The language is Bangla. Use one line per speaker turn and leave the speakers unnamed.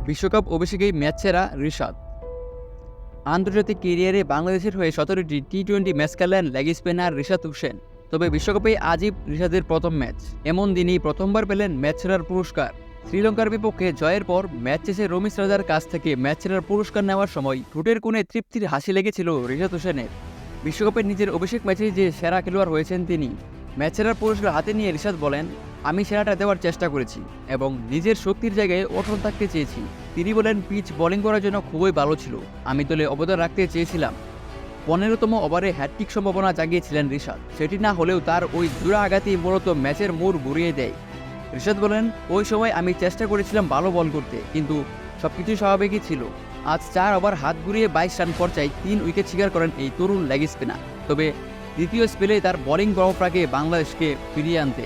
বিশ্বকাপ অভিষেকেই ম্যাচ সেরা রিশাদ। আন্তর্জাতিক ক্যারিয়ারে বাংলাদেশের হয়ে 17টি টি-20 ম্যাচ খেলেন লেগ স্পিনার রিশাদ হোসেন। তবে বিশ্বকাপে আজই রিশাদের প্রথম ম্যাচ। এমন দিনই প্রথমবার পেলেন ম্যাচ সেরার পুরস্কার। শ্রীলঙ্কার বিপক্ষে জয়ের পর ম্যাচ শেষে রমিজ রাজার কাছ থেকে ম্যাচ সেরার পুরস্কার নেওয়ার সময় ঠোঁটের কোণে তৃপ্তির হাসি লেগেছিল রিশাদ হোসেনের। বিশ্বকাপের নিজের অভিষেক ম্যাচেই যে সেরা খেলোয়াড় হয়েছেন তিনি। ম্যাচ সেরার পুরস্কার হাতে নিয়ে রিশাদ বলেন, আমি সেরাটা দেওয়ার চেষ্টা করেছি এবং নিজের শক্তির জায়গায় অটল থাকতে চেয়েছি। তিনি বলেন, পিচ বোলিং করার জন্য খুবই ভালো ছিল। আমি দলে অবদান রাখতে চেয়েছিলাম। 15তম ওভারে হ্যাটট্রিক সম্ভাবনা জাগিয়েছিলেন রিশাদ। সেটি না হলেও তার ওই জোড়া আঘাতই মূলত ম্যাচের মোড় ঘুরিয়ে দেয়। রিশাদ বলেন, ওই সময় আমি চেষ্টা করেছিলাম ভালো বল করতে, কিন্তু সবকিছু স্বাভাবিকই ছিল। আজ 4 ওভার হাত ঘুরিয়ে 22 রান পর্যায়ে 3 উইকেট শিকার করেন এই তরুণ লেগ স্পিনার। তবে দ্বিতীয় স্পেলে তার বোলিং প্রভাবটাকে বাংলাদেশকে ফিরিয়ে আনতে